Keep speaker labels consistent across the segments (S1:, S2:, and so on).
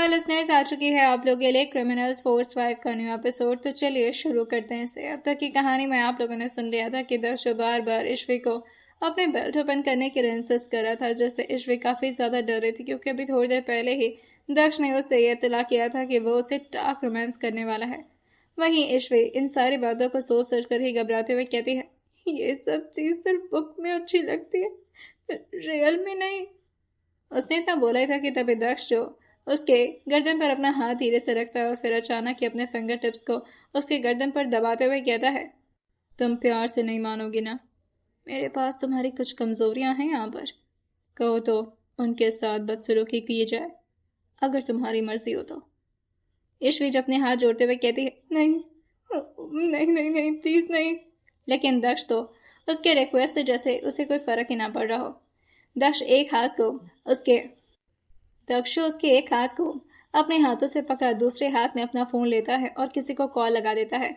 S1: हाँ लिसनर्स, आ चुकी है आप लोगों के लिए क्रिमिनल्स फोर्स 5 का न्यू एपिसोड। तो चलिए शुरू करते हैं इसे। अब तक की कहानी में आप लोगों ने सुन लिया था कि दक्ष बार बार ईश्वी को अपने बेल्ट ओपन करने के लिए इंसिस्ट कर रहा था, जिससे ईश्वी काफ़ी ज़्यादा डर रही थी, क्योंकि अभी थोड़ी देर पहले ही दक्ष ने उससे यह इत्तला किया था कि वो उसे डार्क रोमांस करने वाला है। वहीं ईश्वी इन सारी बातों को सोच सोच कर ही घबराते हुए कहती है, ये सब चीज़ सिर्फ बुक में अच्छी लगती है, रियल में नहीं। उसने इतना बोला ही था कि तभी दक्ष जो उसके गर्दन पर अपना हाथ धीरे से रखता है और फिर अचानक ही अपने फिंगर टिप्स को उसके गर्दन पर दबाते हुए कहता है, तुम प्यार से नहीं मानोगी ना, मेरे पास तुम्हारी कुछ कमजोरियां हैं यहाँ पर, कहो तो उनके साथ बदसलूकी की जाए, अगर तुम्हारी मर्जी हो तो। ईश्वी अपने हाथ जोड़ते हुए कहती है, नहीं नहीं नहीं नहीं प्लीज नहीं। लेकिन दक्ष तो उसके रिक्वेस्ट से जैसे उसे कोई फर्क ही ना पड़ रहा हो। दक्ष उसके एक हाथ को अपने हाथों से पकड़ा दूसरे हाथ में अपना फोन लेता है और किसी को कॉल लगा देता है।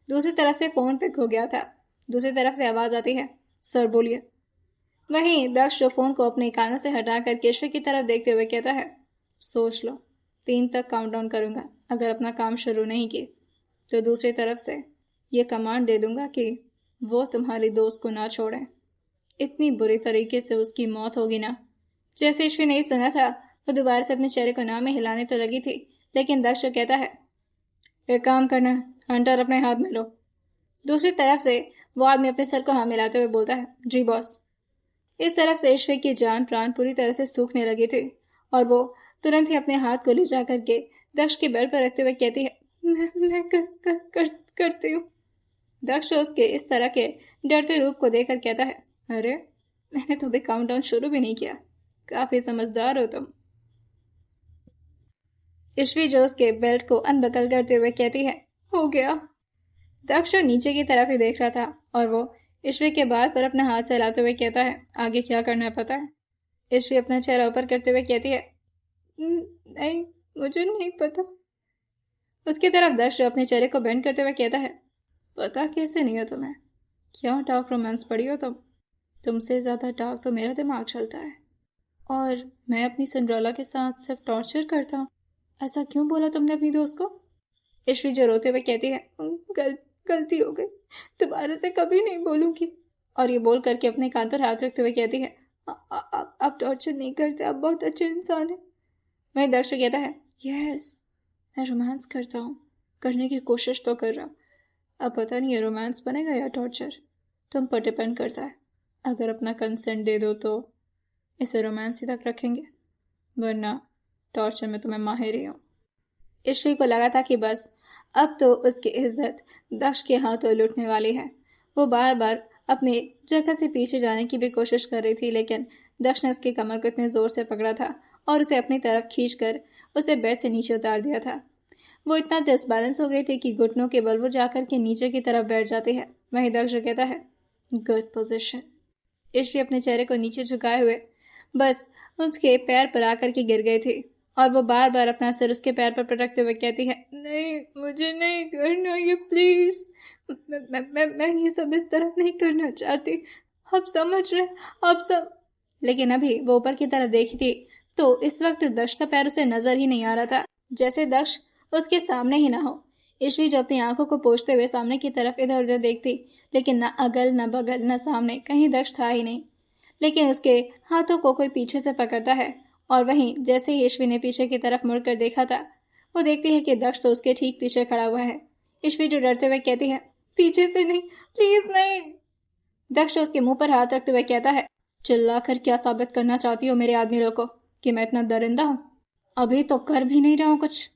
S1: दूसरी तरफ से फोन पिक हो गया था। दूसरी तरफ से आवाज आती है, सर बोलिए। वहीं दक्ष जो फोन को अपने कानों से हटाकर केशव की तरफ देखते हुए कहता है, सोच लो, 3 तक काउंटडाउन करूंगा, अगर अपना काम शुरू नहीं की तो दूसरी तरफ से ये कमांड दे दूंगा कि वो तुम्हारी दोस्त को ना छोड़े, इतनी बुरी तरीके से उसकी मौत होगी ना। जैसे ईश्वी ने सुना था, वो दोबारा से अपने चेहरे को नाम में हिलाने तो लगी थी, लेकिन दक्ष कहता है, एक काम करना है, हंटर अपने हाथ में लो। दूसरी तरफ से वो आदमी अपने सर को हाँ मिलाते हुए बोलता है, जी बॉस। इस तरफ से ईश्वी की जान प्राण पूरी तरह से सूखने लगी थी और वो तुरंत ही अपने हाथ को ले जा करके दक्ष के बेल्ट पर रखते हुए कहती है, मैं करती हूँ। दक्ष उसके इस तरह के डरते रूप को देखकर कहता है, अरे मैंने तो अभी काउंटडाउन शुरू भी नहीं किया, काफी समझदार हो तुम। ईश्वी जो उसके बेल्ट को अनबकल करते हुए कहती है, हो गया। दक्ष नीचे की तरफ ही देख रहा था और वो ईश्वी के बाल पर अपना हाथ सहलाते हुए कहता है, आगे क्या करना है पता है? ईश्वी अपना चेहरा ऊपर करते हुए कहती है, नहीं मुझे नहीं पता। उसकी तरफ दक्ष अपने चेहरे को बेंड करते हुए कहता है, पता कैसे नहीं हो तुम्हें? क्या डार्क रोमांस पढ़ी हो तुम? तुमसे ज्यादा डार्क तो मेरा दिमाग चलता है, और मैं अपनी सिंड्रेला के साथ सिर्फ टॉर्चर करता हूँ। ऐसा क्यों बोला तुमने अपनी दोस्त को? ईश्वी जो रोते हुए कहती है, गलती हो गई, दोबारा से कभी नहीं बोलूंगी। और ये बोल करके अपने कान पर हाथ रखते हुए कहती है, आप टॉर्चर नहीं करते, आप बहुत अच्छे इंसान हैं। वहीं दक्ष कहता है, यस मैं रोमांस करता हूँ, करने की कोशिश तो कर रहा, अब पता नहीं ये रोमांस बनेगा या टॉर्चर, तुम पर डिपेंड करता है। अगर अपना कंसेंट दे दो तो इसे रोमांस ही तक रखेंगे, वरना टॉर्चर में तुम्हें माहिर ही हूँ। ईश्वी को लगा था कि बस अब तो उसकी इज्जत दक्ष के हाथों लुटने वाली है। वो बार बार अपनी जगह से पीछे जाने की भी कोशिश कर रही थी, लेकिन दक्ष ने उसकी कमर को इतने जोर से पकड़ा था और उसे अपनी तरफ खींचकर उसे बेड से नीचे उतार दिया था। वो इतना डिसबैलेंस हो गई थी कि घुटनों के बल वो जाकर के नीचे की तरफ बैठ जाती है। वहीं दक्ष कहता है, गुड पोजिशन। ईश्वी अपने चेहरे को नीचे झुकाए हुए बस उसके पैर पर आकर के गिर गई थी और वो बार बार अपना सिर उसके पैर पर पटकते हुए कहती है, नहीं मुझे नहीं करना ये प्लीज, मैं ये सब इस तरह नहीं करना चाहती, आप समझ रहे, आप सब। लेकिन अभी वो ऊपर की तरफ देखी थी तो इस वक्त दक्ष का पैर उसे नजर ही नहीं आ रहा था, जैसे दक्ष उसके सामने ही ना हो। ईश्वी जो अपनी आंखों को पोंछते हुए सामने की तरफ इधर उधर देखती, लेकिन न अगल न बगल न सामने कहीं दक्ष था ही नहीं। लेकिन उसके हाथों को कोई पीछे से पकड़ता है और वहीं जैसे ही ईश्वी ने पीछे की तरफ मुड़कर देखा था, वो देखती है कि दक्ष तो उसके ठीक पीछे खड़ा हुआ है। ईश्वी जो डरते हुए कहती है, पीछे से नहीं, प्लीज नहीं। दक्ष उसके मुंह पर हाथ रखते हुए कहता है, चिल्लाकर क्या साबित करना चाहती हो मेरे आदमी लोग को कि मैं इतना दरिंदा हूं? अभी तो कर भी नहीं रहा हूं कुछ।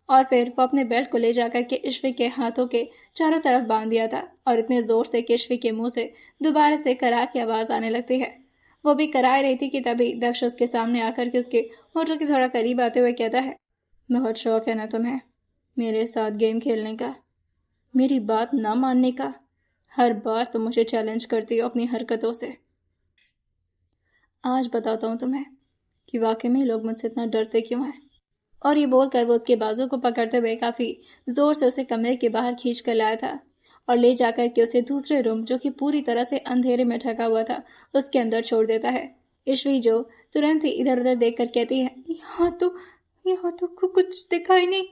S1: और फिर वो अपने बेल्ट को ले जाकर के ईश्वी के हाथों के चारों तरफ बांध दिया था और इतने जोर से कि ईश्वी के मुंह से दोबारा से कराह की आवाज आने लगती है। वो भी कराह रही थी कि तभी दक्ष उसके सामने आकर के उसके होठों के थोड़ा करीब आते हुए कहता है, बहुत शौक है ना तुम्हें मेरे साथ गेम खेलने का, मेरी बात ना मानने का? हर बार तुम मुझे चैलेंज करती हो अपनी हरकतों से। आज बताता हूँ तुम्हें कि वाकई में लोग मुझसे इतना डरते क्यों हैं। और ये बोलकर वो उसके बाजू को पकड़ते हुए काफी जोर से उसे कमरे के बाहर खींच कर लाया था और ले जाकर के उसे दूसरे रूम, जो कि पूरी तरह से अंधेरे में ढका हुआ था, उसके अंदर छोड़ देता है। ईश्वी जो तुरंत ही इधर उधर देखकर कहती है, यहाँ तो कुछ दिखाई नहीं।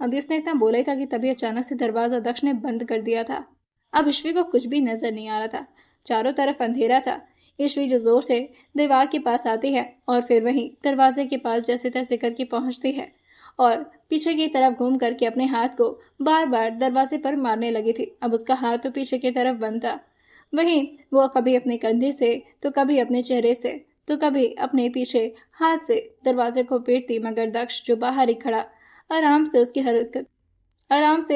S1: अभी उसने इतना बोला ही था कि तभी अचानक से दरवाजा दक्ष ने बंद कर दिया था। अब ईश्वी को कुछ भी नजर नहीं आ रहा था। चारों तरफ अंधेरा था। ईश्वी जो जोर से दीवार के पास आती है और फिर वहीं दरवाजे के पास जैसे तैसे करके पहुंचती है और पीछे की तरफ घूम करके अपने हाथ को बार बार दरवाजे पर मारने लगी थी। अब उसका हाथ तो पीछे की तरफ बंद था। वहीं वो कभी अपने कंधे से तो कभी अपने चेहरे से तो कभी अपने पीछे हाथ से दरवाजे को पीटती, मगर दक्ष जो बाहर ही खड़ा आराम से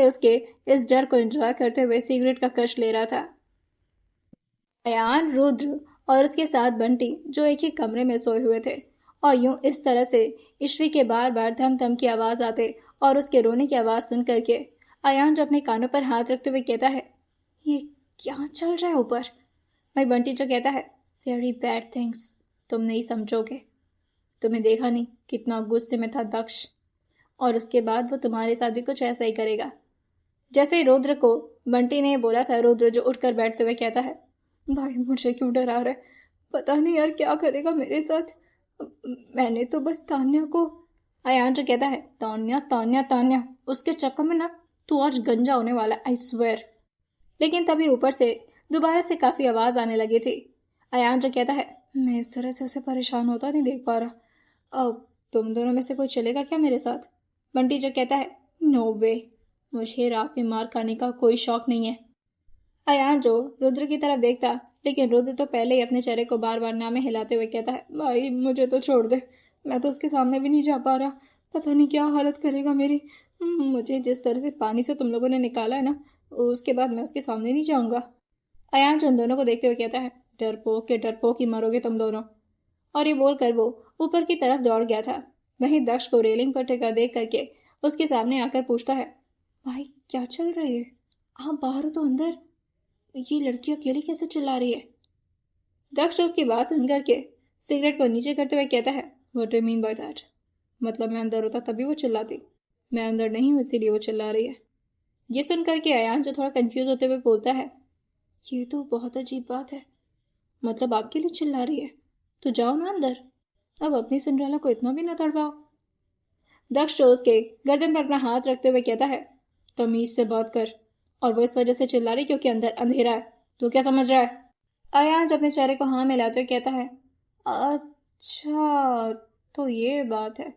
S1: उसके इस डर को एंजॉय करते हुए सिगरेट का कश ले रहा था। अयान, रुद्र और उसके साथ बंटी जो एक ही कमरे में सोए हुए थे, और यूं इस तरह से ईश्वी के बार बार धम धम की आवाज आते और उसके रोने की आवाज सुन करके अयान जो अपने कानों पर हाथ रखते हुए कहता है, ये क्या चल रहा है ऊपर? भाई बंटी जो कहता है, वेरी बैड थिंग्स, तुम नहीं समझोगे। तुम्हें देखा नहीं कितना गुस्से में था दक्ष, और उसके बाद वो तुम्हारे साथ भी कुछ ऐसा ही करेगा। जैसे ही रुद्र को बंटी ने बोला था, रुद्र जो उठकर बैठते हुए कहता है, भाई मुझे क्यों डरा रहा है, पता नहीं यार क्या करेगा मेरे साथ। मैंने तो बस तान्या को। अयान जो कहता है, तान्या तान्या तान्या, उसके चक्कर में ना तू आज गंजा होने वाला, आई स्वेयर। लेकिन तभी ऊपर से दोबारा से काफी आवाज आने लगी थी। अयान जो कहता है, मैं इस तरह से उसे परेशान होता नहीं देख पा रहा। अब तुम दोनों में से कोई चलेगा क्या मेरे साथ? बंटी जो कहता है, नो वे, मुझे रात में मार खाने का कोई शौक नहीं है। अयान जो रुद्र की तरफ देखता, लेकिन रुद्र तो पहले ही अपने चेहरे को बार बार नामे हिलाते हुए कहता है, भाई मुझे तो छोड़ दे, मैं तो उसके सामने भी नहीं जा पा रहा, पता नहीं क्या हालत करेगा मेरी। मुझे जिस तरह से पानी से तुम लोगों ने निकाला है ना, उसके बाद मैं उसके सामने नहीं जाऊंगा। अयान जो उन दोनों को देखते हुए कहता है, डरपोक ही मरोगे तुम दोनों। और ये बोलकर वो ऊपर की तरफ दौड़ गया था। वहीं दक्ष को रेलिंग पर टिका देख करके उसके सामने आकर पूछता है, भाई क्या चल रही है? आप बाहर हो तो अंदर, ये लड़की अकेली कैसे चिल्ला रही है? दक्ष उसकी बात सुनकर के सिगरेट को नीचे करते हुए कहता है, what do you mean by that? मतलब मैं अंदर होता तभी वो चिल्लाती, मैं अंदर नहीं हूँ इसीलिए वो चिल्ला रही है। ये सुनकर के अयान जो थोड़ा कंफ्यूज होते हुए बोलता है, ये तो बहुत अजीब बात है, मतलब आपके लिए चिल्ला रही है? तो जाओ ना अंदर, अब अपनी सिंड्रेला को इतना भी न तड़पाओ। दक्ष जो उसके गर्दन पर अपना हाथ रखते हुए कहता है, तमीज से बात कर, और वो इस वजह से चिल्ला रही क्योंकि अंदर अंधेरा है, तू क्या समझ रहा है? अयान अपने चेहरे को हाँ मिलाते हुए कहता है, अच्छा तो ये बात है,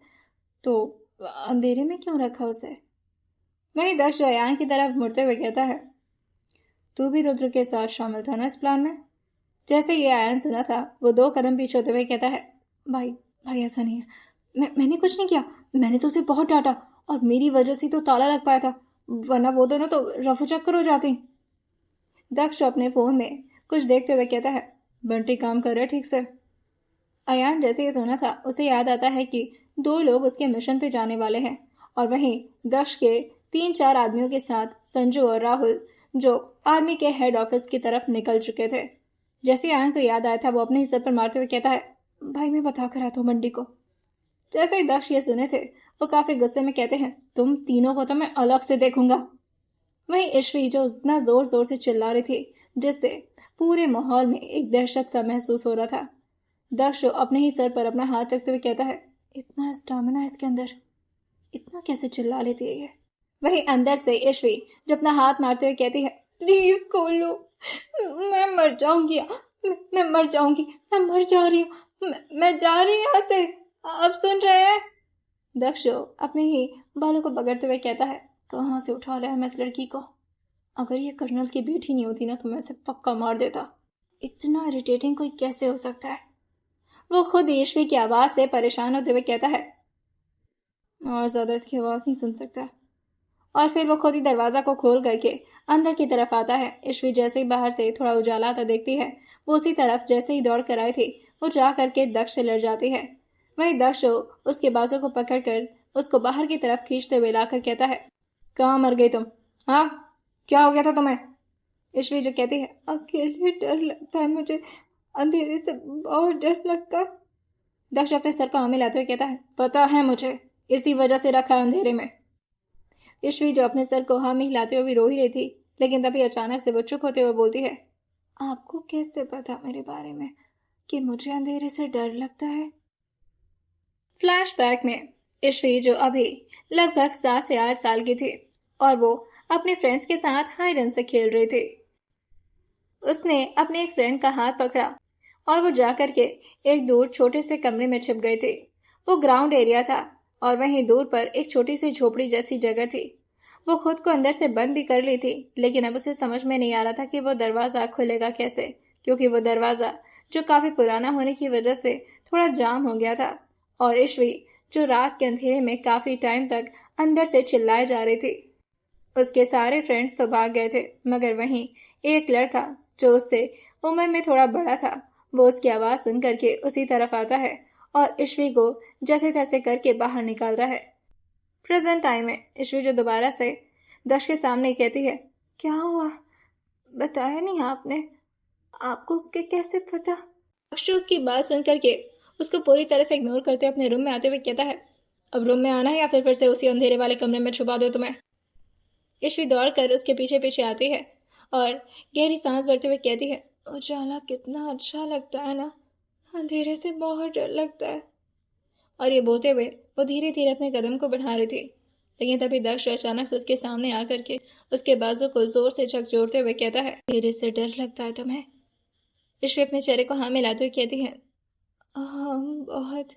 S1: तो अंधेरे में क्यों रखा उसे? वहीं दक्ष अयान की तरफ मुड़ते हुए कहता है, तू भी रुद्र के साथ शामिल था ना इस प्लान में? जैसे ये अयान सुना था, वो 2 कदम पीछे होते हुए कहता है, भाई भाई ऐसा नहीं है, मैंने कुछ नहीं किया, मैंने तो उसे बहुत डांटा और मेरी वजह से तो ताला लग पाया था, वरना वो दोनों तो रफू चक्कर हो जाती। दक्ष अपने फोन में कुछ देखते हुए कहता है, बंटी काम कर रहे ठीक से? अयान जैसे ये सुना था, उसे याद आता है कि 2 लोग उसके मिशन पे जाने वाले हैं, और वहीं दक्ष के 3-4 आदमियों के साथ संजू और राहुल जो आर्मी के हेड ऑफिस की तरफ निकल चुके थे। जैसे अयान को याद आया था, वो अपने हिस्से पर मारते हुए कहता है, भाई मैं बता कर आता हूँ बंटी को। जैसे ही दक्ष ये सुने थे, वो काफी गुस्से में कहते हैं, तुम तीनों को तो मैं अलग से देखूंगा। वहीं ईश्वी जो इतना जोर जोर से चिल्ला रही थी, जिससे पूरे माहौल में एक दहशत सा महसूस हो रहा था। दक्ष अपने ही सर पर अपना हाथ रखते हुए कहता है, इतना स्टामिना इसके अंदर, इतना कैसे चिल्ला लेती है ये? वहीं अंदर से ईश्वी जो अपना हाथ मारते हुए कहती है, प्लीज खोल लो, मैं मर जाऊंगी, मैं मर जाऊंगी, मैं मर जा रही हूँ, मैं जा रही हूँ यहाँ से, आप सुन रहे हैं? दक्ष अपने ही बालों को पकड़ते हुए कहता है, कहाँ से उठा लाया मैं इस लड़की को? अगर ये कर्नल की बेटी नहीं होती ना तो मैं इसे पक्का मार देता। इतना इरिटेटिंग कोई कैसे हो सकता है? वो खुद ईश्वी की आवाज से परेशान होते हुए कहता है, और ज्यादा इसकी आवाज नहीं सुन सकता। और फिर वो खुद ही दरवाजा को खोल करके अंदर की तरफ आता है। ईश्वी जैसे ही बाहर से थोड़ा उजाला आता देखती है, वो उसी तरफ जैसे ही दौड़ कर आई थी, वो जा करके दक्ष से लड़ जाती है। वही दक्ष उसके बाजू को पकड़कर उसको बाहर की तरफ खींचते हुए लाकर कहता है, कहाँ मर गई तुम? हाँ, क्या हो गया था तुम्हें? ईश्वी जो कहती है, अकेले डर लगता है मुझे, अंधेरे से बहुत डर लगता है। दक्ष अपने सर को आगे लाते हुए कहता है, पता है मुझे, इसी वजह से रखा है अंधेरे में। ईश्वी जो अपने सर को हाँ में हिलाते हुए भी रो ही रही थी, लेकिन तभी अचानक से वो चुप होते हुए बोलती है, आपको कैसे पता मेरे बारे में कि मुझे अंधेरे से डर लगता है? फ्लैशबैक में ईश्वी जो अभी लगभग 7 से 8 साल की थी और वो अपने फ्रेंड्स के साथ हाई रन से खेल रही थी। उसने अपने एक फ्रेंड का हाथ पकड़ा और वो जाकर के एक दूर छोटे से कमरे में छिप गई थी। वो ग्राउंड एरिया था और वहीं दूर पर एक छोटी सी झोपड़ी जैसी जगह थी। वो खुद को अंदर से बंद भी कर ली थी, लेकिन अब उसे समझ में नहीं आ रहा था कि वो दरवाज़ा खुलेगा कैसे, क्योंकि वो दरवाज़ा जो काफ़ी पुराना होने की वजह से थोड़ा जाम हो गया था। और ईश्वी जो रात के अंधेरे में काफ़ी टाइम तक अंदर से चिल्लाए जा रही थी। उसके सारे फ्रेंड्स तो भाग गए थे, मगर वहीं एक लड़का जो उससे उम्र में थोड़ा बड़ा था, वो उसकी आवाज़ सुन करके उसी तरफ आता है और ईश्वी को जैसे तैसे करके बाहर निकालता है। प्रेजेंट टाइम में ईश्वी जो दोबारा से दक्ष के सामने कहती है, क्या हुआ, बताया नहीं आपने, आपको कैसे पता। दक्ष उसकी बात सुन करके उसको पूरी तरह से इग्नोर करते अपने रूम में आते हुए कहता है, अब रूम में आना है या फिर से उसी अंधेरे वाले कमरे में छुपा दो तुम्हें। ईश्वी दौड़कर उसके पीछे पीछे आती है और गहरी सांस भरते हुए कहती है, उजाला कितना अच्छा लगता है ना, अंधेरे से बहुत डर लगता है। और ये बोलते हुए वो धीरे धीरे अपने कदम को बढ़ा रही थी, लेकिन तभी दक्ष अचानक से उसके सामने आकर के उसके बाजू को जोर से झकझोरते हुए कहता है, अंधेरे से डर लगता है तुम्हें। ईश्वी अपने चेहरे को हाँ मिलाते हुए कहती है, हाँ बहुत,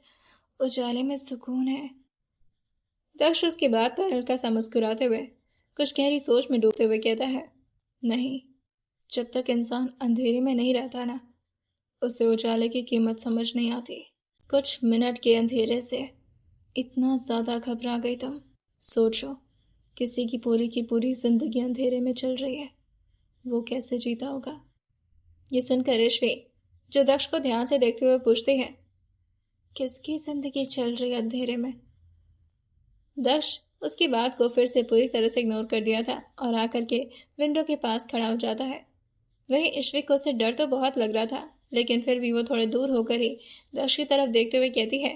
S1: उजाले में सुकून है। दक्ष उसकी बात पर हल्का सा मुस्कुराते हुए कुछ गहरी सोच में डूबते हुए कहता है, नहीं, जब तक इंसान अंधेरे में नहीं रहता ना, उसे उजाले की कीमत समझ नहीं आती। कुछ मिनट के अंधेरे से इतना ज़्यादा घबरा गई तुम। सोचो, किसी की पूरी जिंदगी अंधेरे में चल रही है, वो कैसे जीता होगा। ये सुनकर ईश्वी जो दक्ष को ध्यान से देखते हुए पूछती है, किसकी जिंदगी चल रही है अंधेरे में। दक्ष उसकी बात को फिर से पूरी तरह से इग्नोर कर दिया था और आकर के विंडो के पास खड़ा हो जाता है। वहीं ईश्वी को उससे डर तो बहुत लग रहा था, लेकिन फिर भी वो थोड़े दूर होकर ही दक्ष की तरफ देखते हुए कहती है,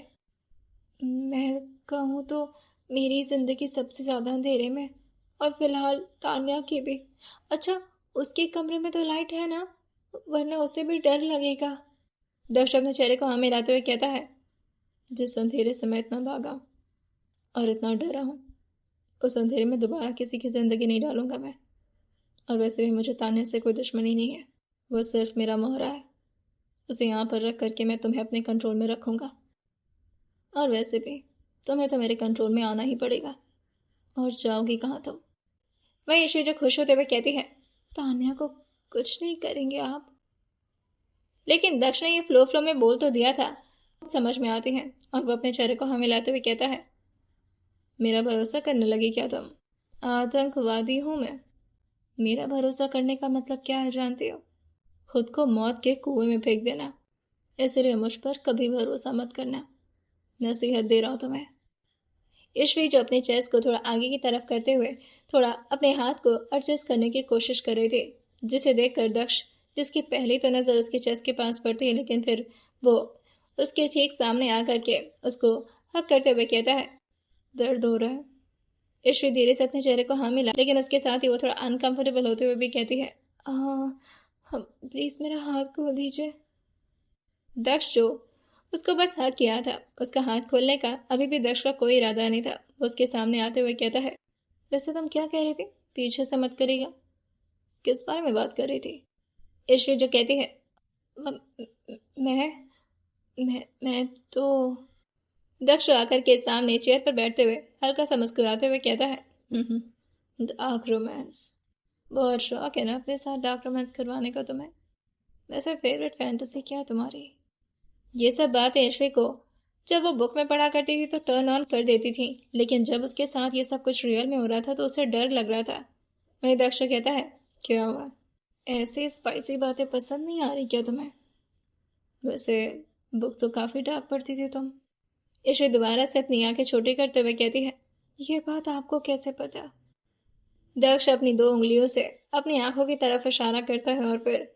S1: मैं कहूँ तो मेरी जिंदगी सबसे ज़्यादा अंधेरे में, और फिलहाल तान्या की भी। अच्छा, उसके कमरे में तो लाइट है ना, वरना उसे भी डर लगेगा। दक्ष अपने चेहरे को हाँ मिलाते हुए कहता है, जिस अंधेरे से मैं इतना भागा और इतना डरा हूँ, उस अंधेरे में दोबारा किसी की जिंदगी नहीं डालूंगा मैं। और वैसे भी मुझे तान्या से कोई दुश्मनी नहीं है, वो सिर्फ मेरा मोहरा है। उसे यहाँ पर रख करके मैं तुम्हें अपने कंट्रोल में रखूंगा, और वैसे भी तुम्हें तो मेरे कंट्रोल में आना ही पड़ेगा, और जाओगी कहाँ तुम। वही ईश्वी जो खुश होते हुए कहती है, तान्या को कुछ नहीं करेंगे आप। लेकिन दक्ष ने ये फ्लो फ्लो में बोल तो दिया था, समझ में आती है, और वो अपने चेहरे को हाँ मिलाते हुए कहता है, मेरा भरोसा करने लगी क्या तुम? आतंकवादी हूं मैं। मेरा भरोसा करने का मतलब क्या है जानती हो? खुद को मौत के कुएं में फेंक देना। इसलिए मुझ पर कभी भरोसा मत करना, नसीहत दे रहा हूं तुम्हें। ईश्वी जो अपने चेस्ट को थोड़ा आगे की तरफ करते हुए थोड़ा अपने हाथ को एडजस्ट करने की कोशिश कर रहे थे, जिसे देखकर दक्ष, जिसकी पहली तो नजर उसके चेस्ट के पास पड़ती है, लेकिन फिर वो उसके ठीक सामने आकर के उसको हक करते हुए कहता है, दर्द हो रहा है। ईश्वी धीरे से अपने चेहरे को हाँ मिला, लेकिन उसके साथ ही वो थोड़ा अनकंफर्टेबल होते हुए भी कहती है, हाँ, प्लीज मेरा हाथ खोल दीजिए। दक्ष जो उसको बस हक किया था, उसका हाथ खोलने का अभी भी दक्ष का कोई इरादा नहीं था। वो उसके सामने आते हुए कहता है, वैसे तुम क्या कह रही थी? पीछे से मत करिएगा। किस बारे में बात कर रही थी? ईश्वी जो कहती है, मैं मैं तो। दक्ष आकर के सामने चेयर पर बैठते हुए हल्का सा मुस्कुराते हुए कहता है, डार्क रोमांस, बहुत शौक है ना अपने साथ डार्क रोमांस करवाने का तुम्हें। वैसे फेवरेट फैंटेसी क्या है तुम्हारी? ये सब बातें ईश्वी को जब वो बुक में पढ़ा करती थी तो टर्न ऑन कर देती थी, लेकिन जब उसके साथ ये सब कुछ रियल में हो रहा था तो उसे डर लग रहा था। वही दक्ष कहता है, क्या हुआ, ऐसी स्पाइसी बातें पसंद नहीं आ रही क्या तुम्हें? वैसे बुक तो काफी डार्क पढ़ती थी तुम। ईश्वी दोबारा से अपनी आंखें छोटी करते हुए कहती है, ये बात आपको कैसे पता? दक्ष अपनी 2 उंगलियों से अपनी आंखों की तरफ इशारा करता है और फिर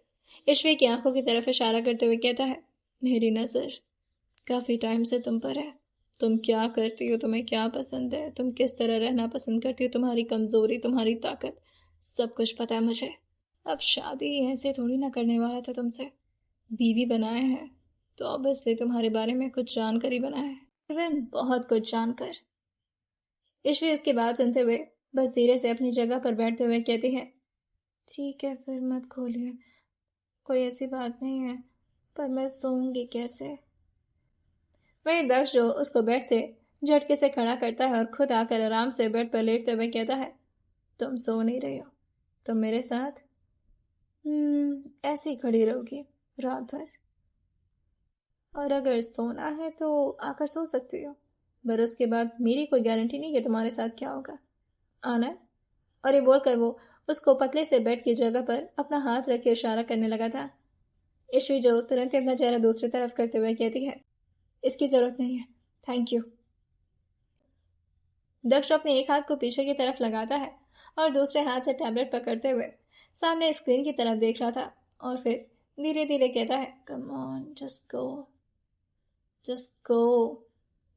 S1: ईश्वी की आंखों की तरफ इशारा करते हुए कहता है, मेरी नजर काफी टाइम से तुम पर है। तुम क्या करती हो, तुम्हें क्या पसंद है, तुम किस तरह रहना पसंद करती हो, तुम्हारी कमजोरी, तुम्हारी ताकत, सब कुछ पता है मुझे। अब शादी ऐसे थोड़ी ना करने वाला था तुमसे, बीवी बनाया है तो ऑब्वियसली तुम्हारे बारे में कुछ जानकारी बनाया है। इवन बहुत कुछ जानकर। ईश्वी उसकी बात सुनते हुए बस धीरे से अपनी जगह पर बैठते हुए कहती है, ठीक है फिर मत खोलिए, कोई ऐसी बात नहीं है, पर मैं सोऊंगी कैसे? वहीं दक्ष जो उसको बेड से झटके से खड़ा करता है और खुद आकर आराम से बेड पर लेटते हुए कहता है, तुम सो नहीं रही हो, तुम मेरे साथ ऐसे ही खड़ी रहोगी रात भर, और अगर सोना है तो आकर सो सकती हो, पर उसके बाद मेरी कोई गारंटी नहीं कि तुम्हारे साथ क्या होगा। आना है? और ये बोलकर वो उसको पतले से बेड की जगह पर अपना हाथ रख के इशारा करने लगा था। ईश्वी जो तुरंत ही अपना चेहरा दूसरी तरफ करते हुए कहती है, इसकी जरूरत नहीं है, थैंक यू। दक्ष अपने एक हाथ को पीछे की तरफ लगाता है और दूसरे हाथ से टैबलेट पकड़ते हुए सामने स्क्रीन की तरफ देख रहा था और फिर धीरे धीरे कहता है, come on just go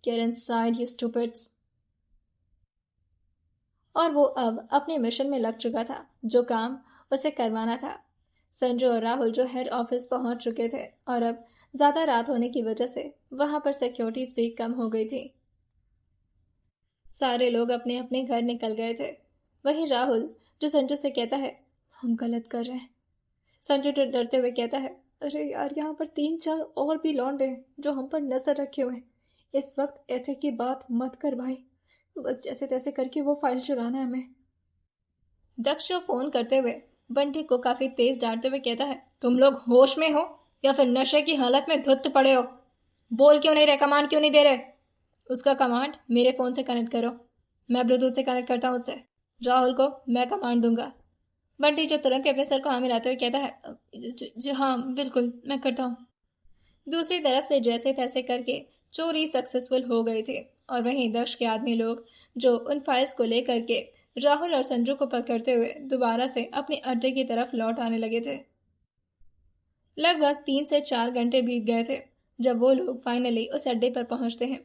S1: get inside you stupids. और वो अब अपने मिशन में लग चुका था, जो काम उसे करवाना था। संजू और राहुल जो हेड ऑफिस पहुंच चुके थे और अब ज्यादा रात होने की वजह से वहां पर सिक्योरिटीज भी कम हो गई थी। सारे लोग अपने अपने घर निकल गए थे। वहीं राहुल जो संजू से कहता है, हम गलत कर रहे हैं। संजू जो डरते हुए कहता है, अरे यार यहाँ पर 3-4 और भी लौंडे हैं जो हम पर नजर रखे हुए हैं, इस वक्त ऐसे की बात मत कर भाई, बस जैसे तैसे करके वो फाइल चुराना है हमें। दक्ष को फोन करते हुए बंटी को काफी तेज डांटते हुए कहता है, तुम लोग होश में हो या फिर नशे की हालत में धुत पड़े हो? बोल क्यों नहीं रहे, कमांड क्यों नहीं दे रहे? उसका कमांड मेरे फोन से कनेक्ट करो, मैं ब्लूटूथ से कनेक्ट करता हूँ उससे, राहुल को मैं कमांड दूंगा। बंटी जो तुरंत ही अपने सर को हाँ मिलाते हुए कहता है, जी हाँ बिल्कुल मैं करता हूँ। दूसरी तरफ से जैसे तैसे करके चोरी सक्सेसफुल हो गई थी और वहीं दक्ष के आदमी लोग जो उन फाइल्स को लेकर के राहुल और संजू को पकड़ते हुए दोबारा से अपने अड्डे की तरफ लौट आने लगे थे। लगभग 3 से 4 घंटे बीत गए थे जब वो लोग फाइनली उस अड्डे पर पहुंचते हैं।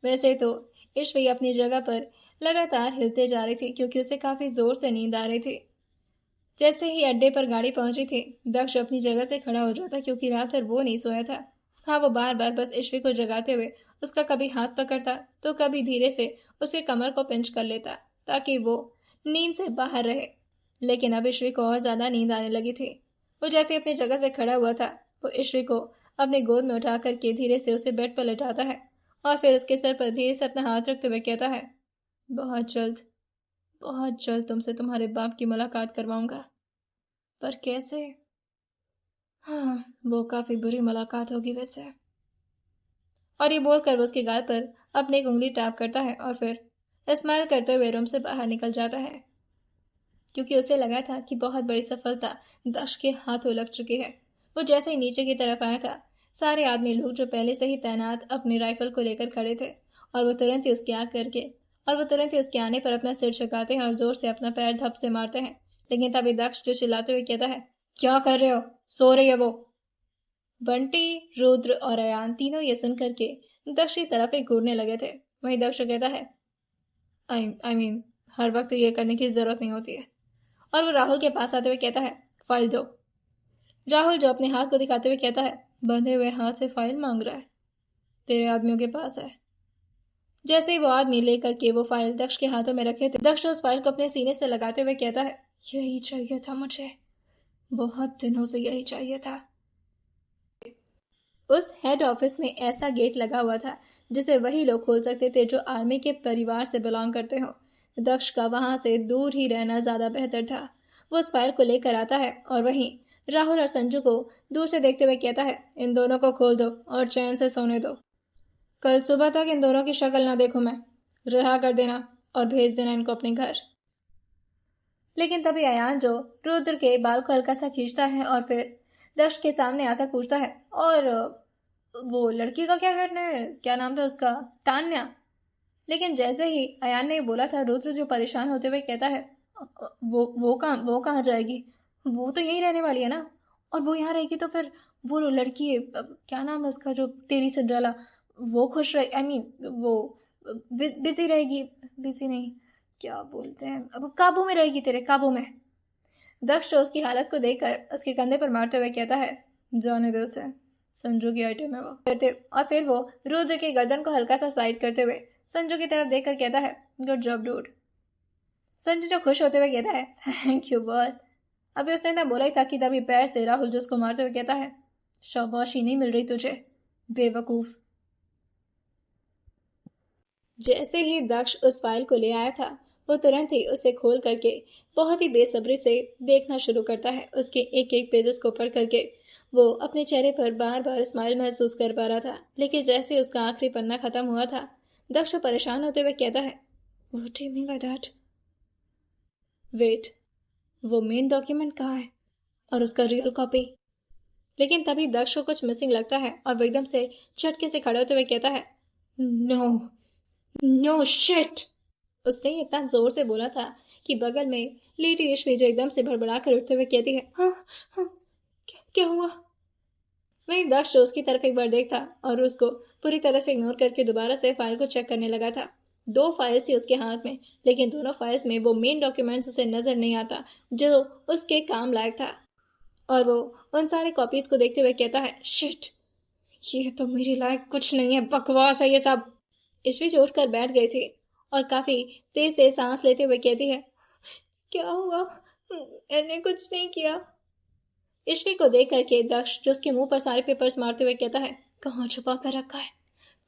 S1: वैसे तो ईश्वी अपनी जगह पर लगातार हिलते जा रही थी क्योंकि उसे काफी जोर से नींद आ रही थी। जैसे ही अड्डे पर गाड़ी पहुंची थी, दक्ष अपनी जगह से खड़ा हो जाता क्योंकि रात भर वो नहीं सोया था। हाँ, वो बार बार बस ईश्वी को जगाते हुए उसका कभी हाथ पकड़ता तो कभी धीरे से उसके कमर को पिंच कर लेता ताकि वो नींद से बाहर रहे। लेकिन अब ईश्वी को और ज्यादा नींद आने लगी थी। वो जैसे अपनी जगह से खड़ा हुआ था, वो ईश्वी को अपने गोद में उठा करके धीरे से उसे बेड पर लेटाता है और फिर उसके सर पर धीरे से अपना हाथ रखते हुए कहता है, बहुत जल्द तुमसे तुम्हारे बाप की मुलाकात करवाऊंगा। पर कैसे? हाँ, वो काफी बुरी मुलाकात होगी वैसे। और ये बोलकर वो उसके गाल पर अपनी एक उंगली टैप करता है और फिर स्माइल करते हुए रूम से बाहर निकल जाता है क्योंकि उसे लगा था कि बहुत बड़ी सफलता दक्ष के हाथों लग चुकी है। वो जैसे ही नीचे की तरफ आया था, सारे आदमी लोग जो पहले से ही तैनात अपनी राइफल को लेकर खड़े थे और वो तुरंत ही उसके आने पर अपना सिर झुकाते हैं और जोर से अपना पैर धप से मारते हैं। लेकिन तभी दक्ष जो चिल्लाते हुए कहता है, क्या कर रहे हो, सो रही है वो। बंटी, रुद्र और अयान तीनों ये सुन करके दक्ष की तरफ ही घूरने लगे थे। वहीं दक्ष कहता है, आई मीन हर वक्त ये करने की जरूरत नहीं होती है। और वो राहुल के पास आते हुए कहता है, फाइल दो। राहुल जो अपने हाथ को दिखाते हुए कहता है, बंधे हुए हाथ से फाइल मांग रहा है, तेरे आदमियों के पास है। जैसे ही वो आदमी लेकर के वो फाइल दक्ष के हाथों में रखे थे, दक्ष उस फाइल को अपने सीने से लगाते हुए कहता है, यही चाहिए था मुझे, बहुत दिनों से यही चाहिए था। उस हेड ऑफिस में ऐसा गेट लगा हुआ था जिसे वही लोग खोल सकते थे जो आर्मी के परिवार से बिलोंग करते हो। दक्ष का वहां से दूर ही रहना ज्यादा बेहतर था। वो उस फाइल को लेकर आता है और वहीं राहुल और संजू को दूर से देखते हुए कहता है, इन दोनों को खोल दो और चैन से सोने दो। कल सुबह तक इन दोनों की शक्ल ना देखूं मैं, रिहा कर देना और भेज देना इनको अपने घर। लेकिन तभी अयान जो रुद्र के बाल को हल्का सा खींचता है और फिर दक्ष के सामने आकर पूछता है, और वो लड़की का क्या करना है, क्या नाम था उसका, तान्या। लेकिन जैसे ही अयान ने बोला था, रुद्र जो परेशान होते हुए कहता है, वो कहाँ जाएगी, वो तो यहीं रहने वाली है ना, और वो यहाँ रहेगी तो फिर वो लड़की क्या नाम है उसका जो तेरी से डला, वो खुश रहे, आई मीन वो बिजी रहेगी, बिजी नहीं क्या बोलते हैं, अब काबू में रहेगी, तेरे काबू में। दक्ष जो उसकी हालत को देखकर उसके कंधे पर मारते हुए कहता है, जाने दे उसे, संजू की आइटम है वो करते, और फिर वो रुद्र के गर्दन को हल्का सा साइड करते हुए संजू की तरफ देखकर कहता है, गुड जॉब डूड। संजू जो खुश होते हुए कहता है, थैंक यू बहुत। अभी उसने इतना बोला ही था कि तभी पैर से राहुल जो उसको मारते हुए कहता है, शाबाशी नहीं मिल रही तुझे, बेवकूफ। जैसे ही दक्ष उस फाइल को ले आया था, वो तुरंत ही उसे खोल करके बहुत ही बेसब्री से देखना शुरू करता है। उसके एक एक पेजेस को पढ़ करके वो अपने चेहरे पर बार बार स्माइल महसूस कर पा रहा था। लेकिन जैसे उसका आखिरी पन्ना खत्म हुआ था, दक्ष परेशान होते हुए कहता है, what do you mean by that? Wait, वो मेन डॉक्यूमेंट कहाँ है और उसका रियल कॉपी? लेकिन तभी दक्ष को कुछ मिसिंग लगता है और वो एकदम से झटके से खड़े होते हुए कहता है, नो नो शिट। उसने इतना जोर से बोला था कि बगल में लेटी ईश्वी जो एकदम से भड़बड़ा कर उठते हुए कहती है, हाँ हाँ, क्या हुआ? वहीं दक्ष जो उसकी तरफ एक बार देखता और उसको पूरी तरह से इग्नोर करके दोबारा से फाइल को चेक करने लगा था। 2 फाइल्स थी उसके हाथ में, लेकिन दोनों फाइल्स में वो मेन डॉक्यूमेंट्स उसे नजर नहीं आता जो उसके काम लायक था। और वो उन सारे कॉपीज को देखते हुए कहता है, शिट, ये तो मेरे लायक कुछ नहीं है, बकवास है ये सब। ईश्वी जो उठकर बैठ गई थी और काफी तेज तेज सांस लेते हुए कहती है, क्या हुआ? मैंने कुछ नहीं किया। ईश्वी को देख करके दक्ष जो उसके मुंह पर सारे पेपर्स मारते हुए कहता है, कहाँ छुपा कर रखा है,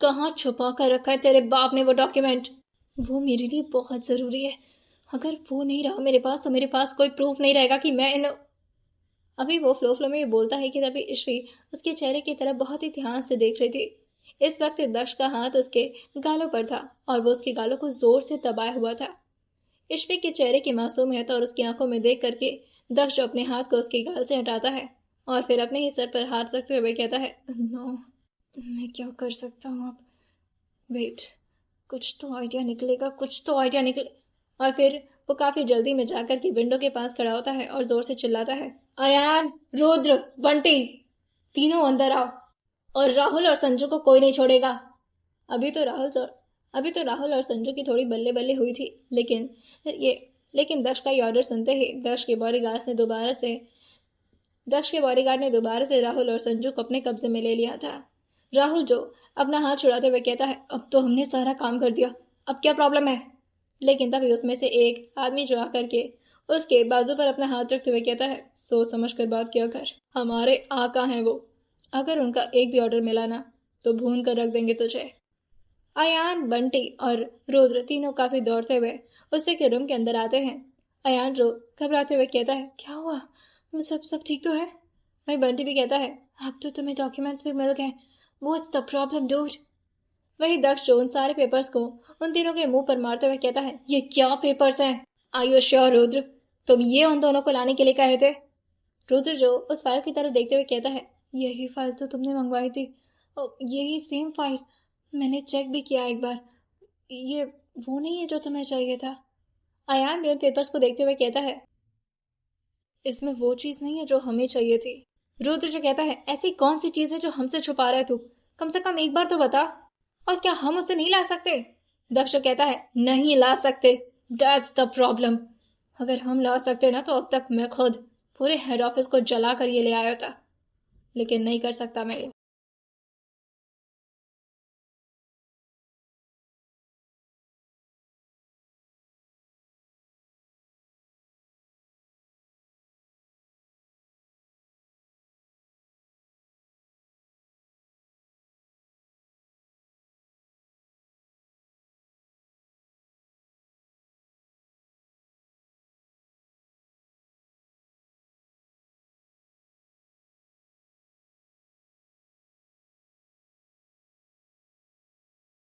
S1: कहाँ छुपा कर रखा है तेरे बाप ने वो डॉक्यूमेंट? वो मेरे लिए बहुत जरूरी है, अगर वो नहीं रहा मेरे पास तो मेरे पास कोई प्रूफ नहीं रहेगा कि मैं इन। अभी वो फ्लो में ये बोलता है कि तभी ईश्वी उसके चेहरे की तरफ बहुत ही ध्यान से देख रही थी। इस वक्त दक्ष का हाथ उसके गालों पर था और वो उसके गालों को जोर से दबाया हुआ था। ईश्वी के चेहरे की मासूमियत और उसकी आंखों में देख करके दक्ष अपने हाथ को उसके गाल से हटाता है और फिर अपने ही सर पर हाथ रखते हुए कहता है, नो, मैं क्या कर सकता हूँ अब? वेट, कुछ तो आइडिया निकलेगा, कुछ तो आइडिया निकले। और फिर वो काफी जल्दी में जाकर के विंडो के पास खड़ा होता है और जोर से चिल्लाता है, अयान, रुद्र, बंटी, तीनों अंदर आओ और राहुल और संजू को कोई नहीं छोड़ेगा। अभी तो राहुल और संजू की थोड़ी बल्ले बल्ले हुई थी, लेकिन दक्ष का ये ऑर्डर सुनते ही दक्ष के बॉडीगार्ड ने दोबारा से राहुल और संजू को अपने कब्जे में ले लिया था। राहुल जो अपना हाथ छुड़ाते हुए कहता है, अब तो हमने सारा काम कर दिया, अब क्या प्रॉब्लम है? लेकिन तभी उसमें से एक आदमी जो आकर के उसके बाजू पर अपना हाथ रखते हुए कहता है, सोच समझ कर बात किया कर, हमारे आका हैं वो, अगर उनका एक भी ऑर्डर मिला ना तो भून कर रख देंगे तुझे। अयान, बंटी और रुद्र तीनों काफी दौड़ते हुए उसी के रूम के अंदर आते हैं। अयान जो घबराते हुए कहता है, क्या हुआ, सब ठीक तो है? वही बंटी भी कहता है, अब तो तुम्हें डॉक्यूमेंट्स भी मिल गए, व्हाट्स द प्रॉब्लम डूड? वही दक्ष जो उन सारे पेपर्स को उन तीनों के मुंह पर मारते हुए कहता है, ये क्या पेपर्स हैं? आर यू श्योर रुद्र, तुम ये उन दोनों को लाने के लिए कहे थे? रुद्र जो उस फाइल की तरफ देखते हुए कहता है, यही फाइल तो तुमने मंगवाई थी, यही सेम फाइल, मैंने चेक भी किया एक बार, ये वो नहीं है जो तुम्हें चाहिए था। अयान भी उन पेपर्स को देखते हुए कहता है, इसमें वो चीज नहीं है जो हमें चाहिए थी। रुद्र जो कहता है, ऐसी कौन सी चीज है जो हमसे छुपा रहे तू, कम से कम एक बार तो बता, और क्या हम उसे नहीं ला सकते? दक्ष कहता है, नहीं ला सकते, दैट्स द प्रॉब्लम। अगर हम ला सकते ना तो अब तक मैं खुद पूरे हेड ऑफिस को जला कर ये ले आया था, लेकिन नहीं कर सकता मैं।